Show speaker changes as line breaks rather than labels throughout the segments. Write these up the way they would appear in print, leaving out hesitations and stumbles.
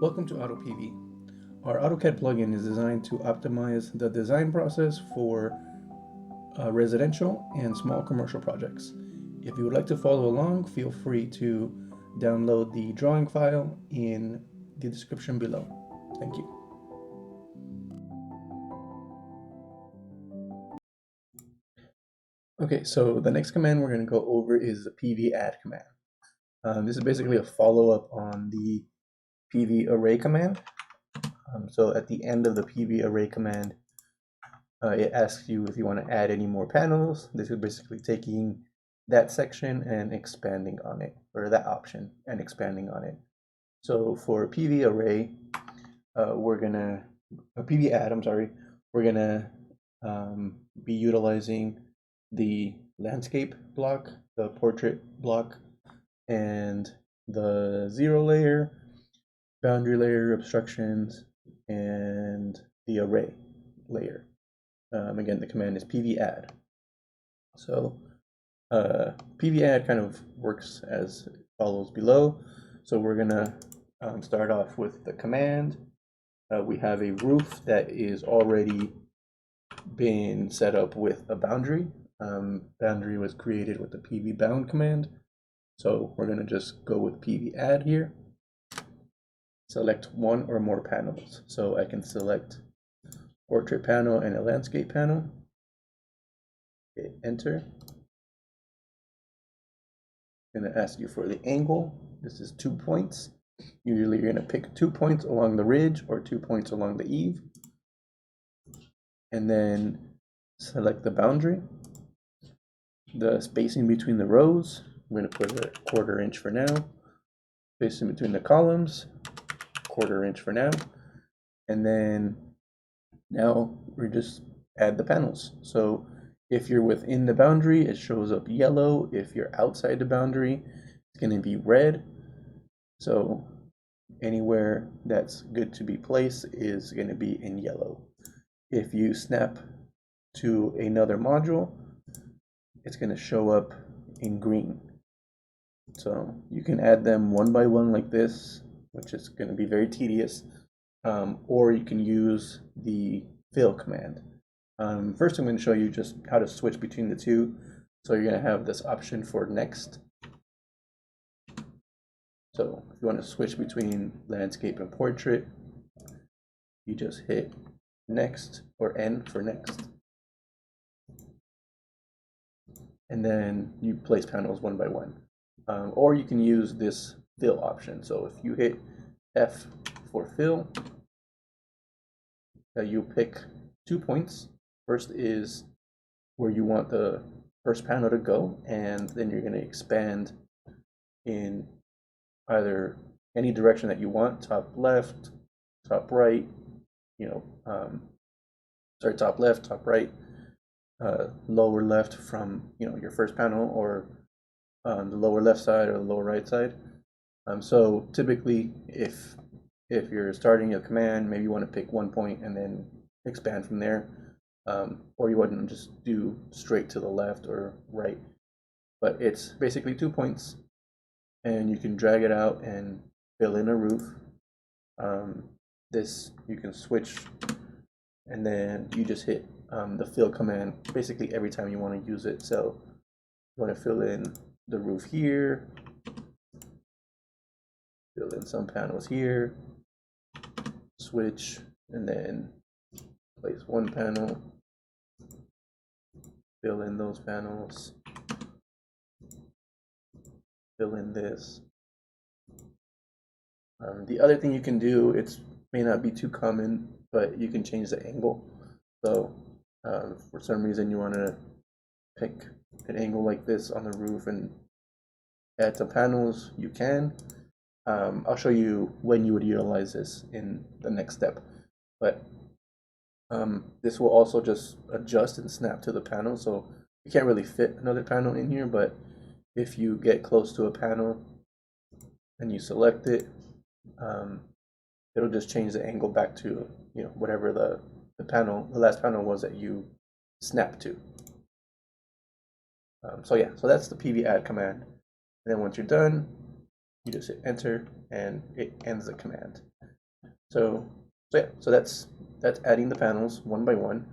Welcome to Auto PV. Our AutoCAD plugin is designed to optimize the design process for residential and small commercial projects. If you would like to follow along, feel free to download the drawing file in the description below. Thank you. Okay, so the next command we're going to go over is the PVAdd command. This is basically a follow-up on the PV array command. So at the end of the PV array command, it asks you if you want to add any more panels. This is basically taking that section and expanding on it, or that option and expanding on it. So for PV array, PVAdd, we're gonna be utilizing the landscape block, the portrait block, and the zero layer, boundary layer, obstructions, and the array layer. Again, the command is PVAdd. So PVAdd kind of works as follows below. So we're gonna start off with the command. We have a roof that is already been set up with a boundary. Boundary was created with the PVBound command. So we're gonna just go with PVAdd here. Select one or more panels. So I can select portrait panel and a landscape panel. Hit enter. It's going to ask you for the angle. This is 2 points. Usually you're going to pick 2 points along the ridge or 2 points along the eave. And then select the boundary. The spacing between the rows, I'm going to put a 1/4 inch for now. Spacing between the columns, 1/4 inch for now. And then now we just add the panels. So if you're within the boundary, it shows up yellow. If you're outside the boundary, it's going to be red. So anywhere that's good to be placed is going to be in yellow. If you snap to another module, it's going to show up in green. So you can add them one by one like this, which is going to be very tedious. Or you can use the fill command. First, I'm going to show you just how to switch between the two. So you're going to have this option for next. So if you want to switch between landscape and portrait, you just hit next or N for next. And then you place panels one by one. Or you can use this fill option. So if you hit F for fill, you pick 2 points. First is where you want the first panel to go, and then you're going to expand in either any direction that you want, top left, top right, top left, top right, lower left from your first panel, or the lower left side or the lower right side. So typically, if you're starting a command, maybe you want to pick 1 point and then expand from there, or you wouldn't just do straight to the left or right. But it's basically 2 points, and you can drag it out and fill in a roof. This you can switch, and then you just hit the fill command basically every time you want to use it. So you want to fill in the roof here, fill in some panels here, switch, and then place one panel, fill in those panels, fill in this. The other thing you can do, it may not be too common, but you can change the angle. So for some reason you want to pick an angle like this on the roof and add some panels, you can. I'll show you when you would utilize this in the next step. But this will also just adjust and snap to the panel. So you can't really fit another panel in here, but if you get close to a panel and you select it, it'll just change the angle back to whatever the last panel was that you snapped to. So that's the PVAdd command. And then once you're done, you just hit enter and it ends the command. So that's adding the panels one by one.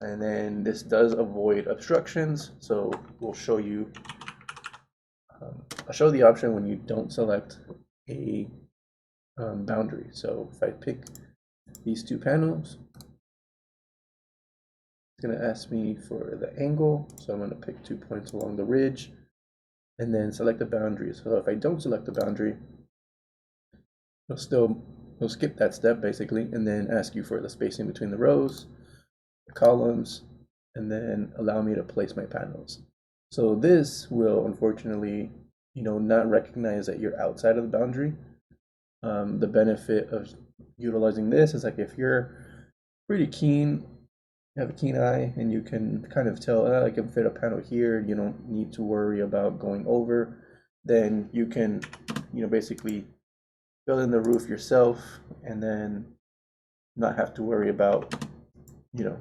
And then this does avoid obstructions. So we'll show you, I'll show the option when you don't select a boundary. So if I pick these two panels, it's going to ask me for the angle. So I'm going to pick 2 points along the ridge and then select the boundary. So if I don't select the boundary, it'll skip that step basically, and then ask you for the spacing between the rows, the columns, and then allow me to place my panels. So this will unfortunately, not recognize that you're outside of the boundary. The benefit of utilizing this is like if you're pretty keen, you have a keen eye, and you can kind of tell, I can fit a panel here, you don't need to worry about going over, then you can, basically fill in the roof yourself and then not have to worry about, you're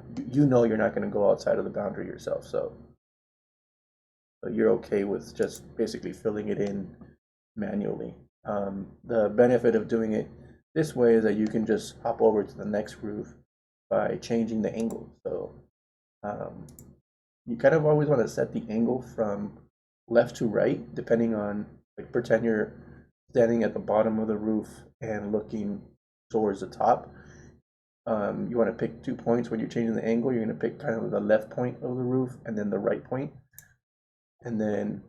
not going to go outside of the boundary yourself. So you're okay with just basically filling it in manually. The benefit of doing it this way is that you can just hop over to the next roof by changing the angle. So you kind of always want to set the angle from left to right, depending on, like, pretend you're standing at the bottom of the roof and looking towards the top. You want to pick 2 points when you're changing the angle. You're going to pick kind of the left point of the roof and then the right point. And then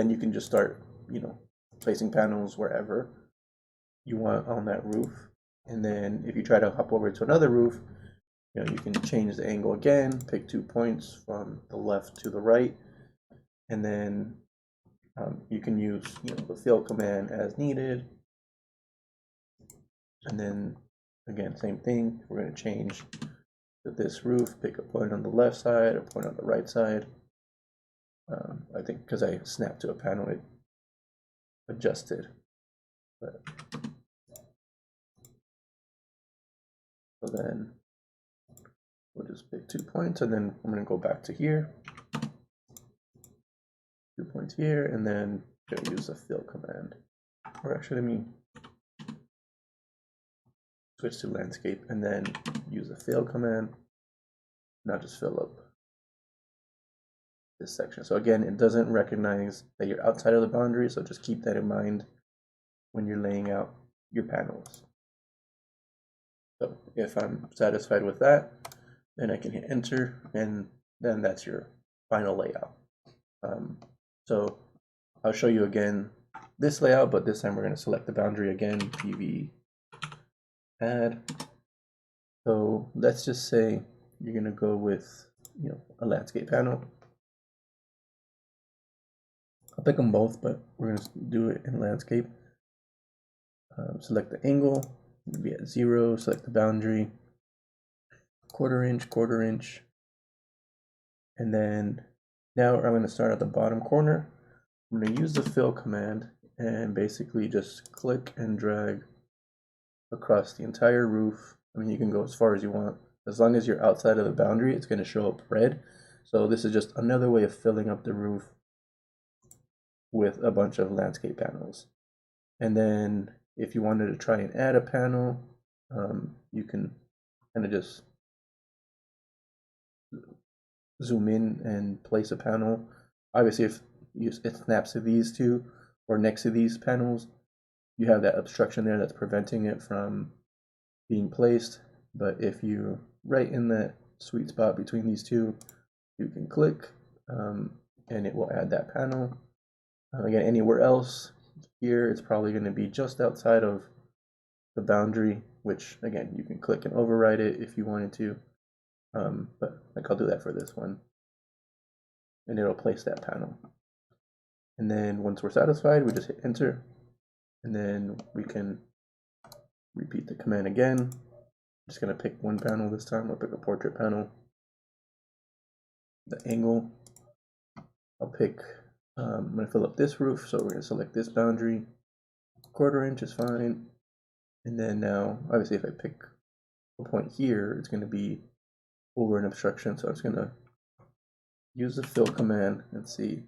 you can just start, placing panels wherever you want on that roof. And then if you try to hop over to another roof, you can change the angle again, pick 2 points from the left to the right, and then you can use the fill command as needed. And then again, same thing. We're going to change to this roof, pick a point on the left side, a point on the right side. I think because I snapped to a panel, it adjusted. But, so then we'll just pick 2 points, and then I'm going to go back to here. 2 points here, and then I'm going to use the fill command. Or actually, let me switch to landscape and then use the fill command. Now just fill up this section. So again, it doesn't recognize that you're outside of the boundary, so just keep that in mind when you're laying out your panels. So if I'm satisfied with that, then I can hit enter, and then that's your final layout. So I'll show you again this layout, but this time we're going to select the boundary again, PVAdd. So let's just say you're going to go with a landscape panel. I'll pick them both, but we're going to do it in landscape. Select the angle, be at 0, select the boundary, quarter inch, and then now I'm going to start at the bottom corner. I'm going to use the fill command and basically just click and drag across the entire roof. I mean, you can go as far as you want. As long as you're outside of the boundary, it's going to show up red. So this is just another way of filling up the roof with a bunch of landscape panels. And then if you wanted to try and add a panel, you can kind of just zoom in and place a panel. Obviously, if it snaps to these two or next to these panels, you have that obstruction there that's preventing it from being placed. But if you're right in that sweet spot between these two, you can click and it will add that panel. Again, anywhere else here, it's probably going to be just outside of the boundary, which again, you can click and override it if you wanted to. But like I'll do that for this one, and it'll place that panel. And then once we're satisfied, we just hit enter, and then we can repeat the command again. I'm just going to pick one panel this time. I'll pick a portrait panel. The angle, I'll pick, I'm going to fill up this roof, so we're going to select this boundary. Quarter inch is fine. And then now, obviously, if I pick a point here, it's going to be over an obstruction, so I'm just going to use the fill command and see.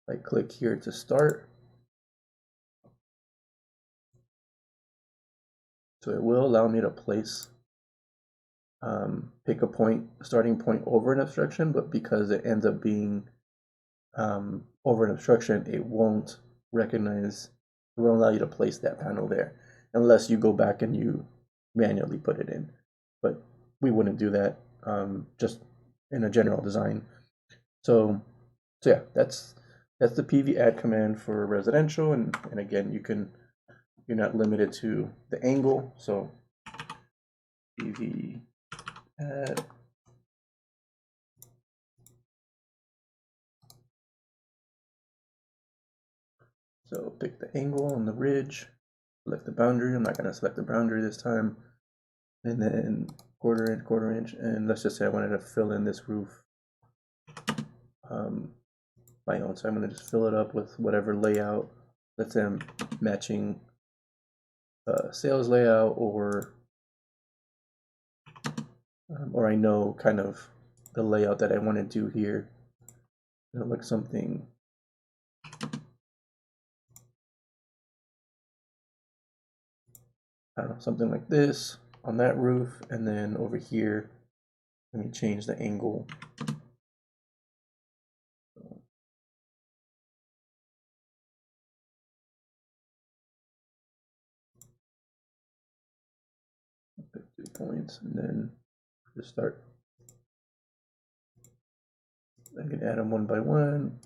I click here to start, So it will allow me to place, pick a point, starting point over an obstruction, but because it ends up being over an obstruction, it won't recognize, it won't allow you to place that panel there unless you go back and you manually put it in. But we wouldn't do that, just in a general design. So yeah, that's the PVAdd command for residential, and again, you're not limited to the angle. So PVAdd. So pick the angle on the ridge, select the boundary. I'm not going to select the boundary this time. And then quarter inch, and let's just say I wanted to fill in this roof my own. So I'm going to just fill it up with whatever layout. Let's say I'm matching sales layout, or I know kind of the layout that I want to do here. It'll look something I don't know, something like this on that roof, and then over here, let me change the angle. Pick 2 points, and then just start. I can add them one by one,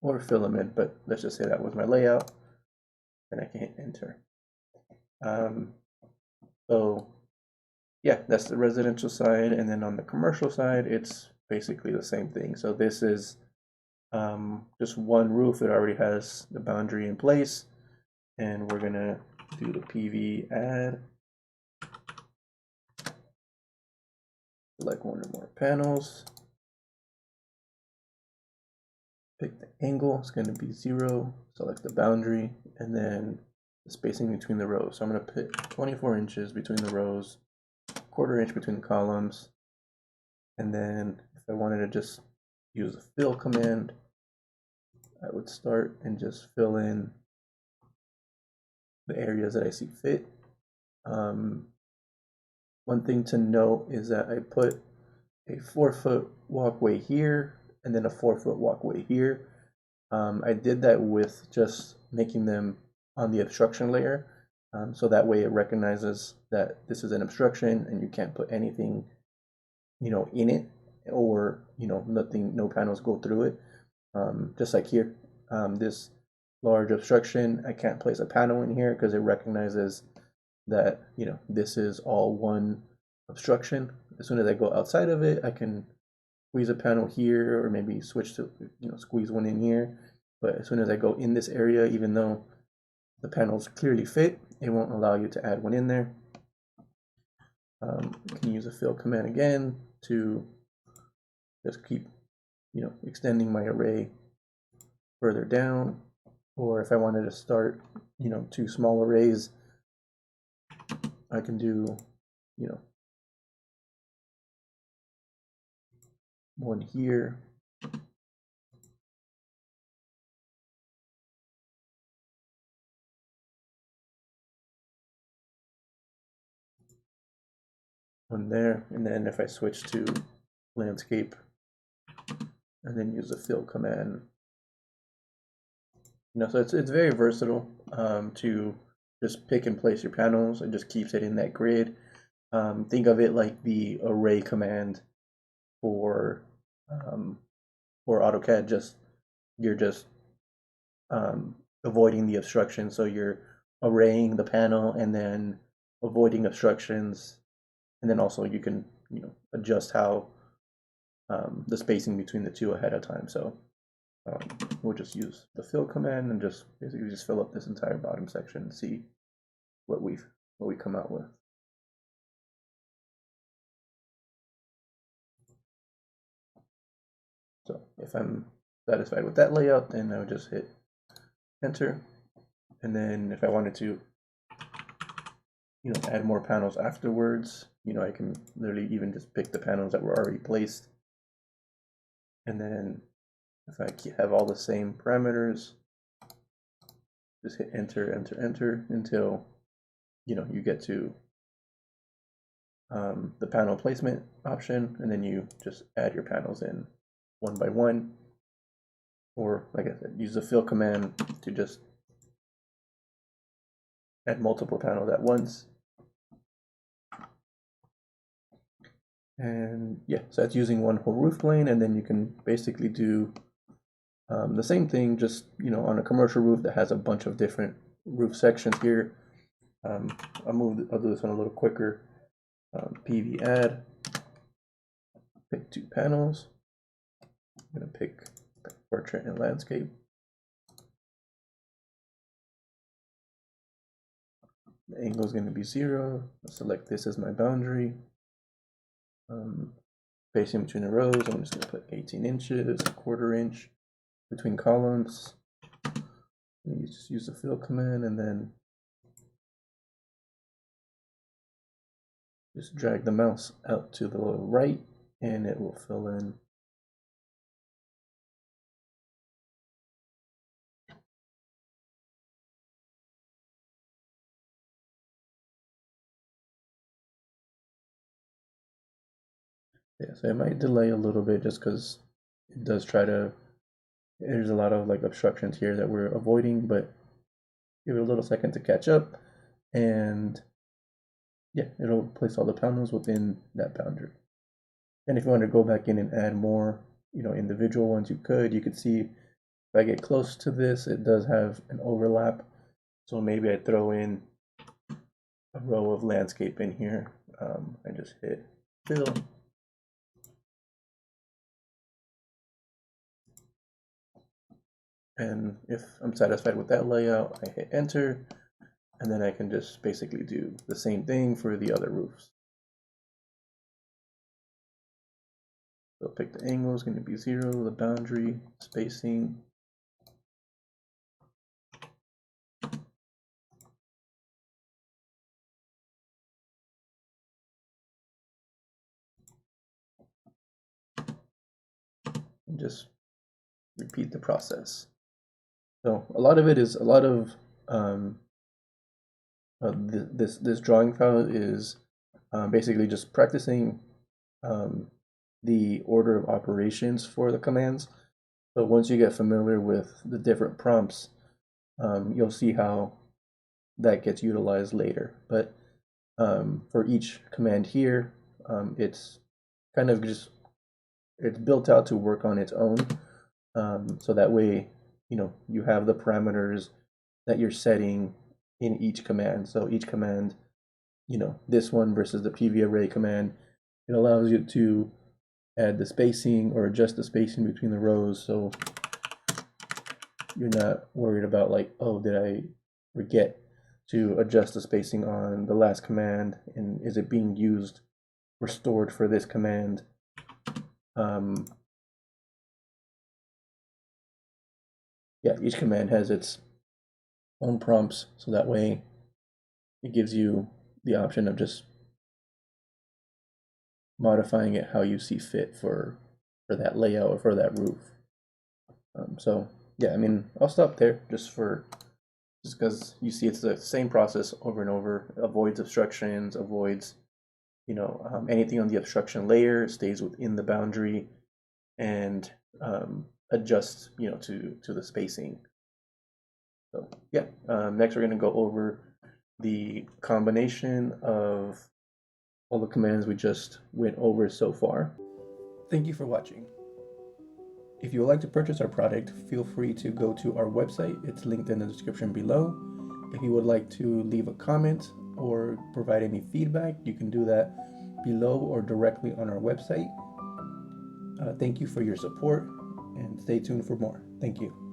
or fill them in, but let's just say that was my layout, and I can hit enter. So yeah, that's the residential side, and then on the commercial side, it's basically the same thing. So this is just one roof. It already has the boundary in place, and we're gonna do the PVAdd. Select one or more panels. Pick the angle, it's going to be 0. Select the boundary, and then the spacing between the rows. So I'm going to put 24 inches between the rows, quarter inch between the columns. And then if I wanted to just use the fill command, I would start and just fill in the areas that I see fit. One thing to note is that I put a 4-foot walkway here and then a 4-foot walkway here. I did that with just making them on the obstruction layer, so that way it recognizes that this is an obstruction and you can't put anything, in it, or no panels go through it. Just like here, this large obstruction, I can't place a panel in here because it recognizes that this is all one obstruction. As soon as I go outside of it, I can squeeze a panel here, or maybe switch to squeeze one in here. But as soon as I go in this area, even though the panels clearly fit, it won't allow you to add one in there. You can use a fill command again to just keep extending my array further down. Or if I wanted to start 2 small arrays, I can do one here, one there, and then if I switch to landscape and then use the fill command, so it's very versatile to just pick and place your panels. It just keeps it in that grid. Think of it like the array command for AutoCAD. You're just avoiding the obstruction, so you're arraying the panel and then avoiding obstructions, and then also you can adjust how the spacing between the two ahead of time. So we'll just use the fill command and just basically just fill up this entire bottom section and see what we come out with. So if I'm satisfied with that layout, then I would just hit enter. And then if I wanted to add more panels afterwards, I can literally even just pick the panels that were already placed. And then if I have all the same parameters, just hit enter, enter, enter until you get to the panel placement option, and then you just add your panels in one by one, or like I said, use the fill command to just add multiple panels at once. And yeah, so that's using one whole roof plane, and then you can basically do the same thing, just on a commercial roof that has a bunch of different roof sections here. I'll do this one a little quicker. PVAdd, pick 2 panels. I'm gonna pick portrait and landscape. The angle is going to be 0. I'll select this as my boundary. Spacing between the rows, I'm just going to put 18 inches, a quarter inch between columns. You just use the fill command and then just drag the mouse out to the right and it will fill in. Yeah, so it might delay a little bit just because it does there's a lot of like obstructions here that we're avoiding, but give it a little second to catch up, and yeah, it'll place all the panels within that boundary. And if you want to go back in and add more, individual ones, you could see if I get close to this, it does have an overlap. So maybe I throw in a row of landscape in here. I just hit fill. And if I'm satisfied with that layout, I hit enter, and then I can just basically do the same thing for the other roofs. So pick the angle is going to be 0, the boundary, spacing. And just repeat the process. So a lot of it is this drawing file is basically just practicing the order of operations for the commands. So once you get familiar with the different prompts, you'll see how that gets utilized later. But for each command here, it's kind of it's built out to work on its own. So that way, you have the parameters that you're setting in each command. So each command, this one versus the PVArray command, it allows you to add the spacing or adjust the spacing between the rows. So you're not worried about like, oh, did I forget to adjust the spacing on the last command, and is it being used or stored for this command? Yeah, each command has its own prompts, so that way it gives you the option of just modifying it how you see fit for that layout or for that roof. So yeah, I mean, I'll stop there just because you see it's the same process over and over. Avoids obstructions, avoids anything on the obstruction layer, stays within the boundary, and adjusts to the spacing. So yeah, next we're going to go over the combination of all the commands we just went over so far. Thank you for watching. If you would like to purchase our product, feel free to go to our website. It's linked in the description below. If you would like to leave a comment or provide any feedback, you can do that below or directly on our website. Thank you for your support, and stay tuned for more. Thank you.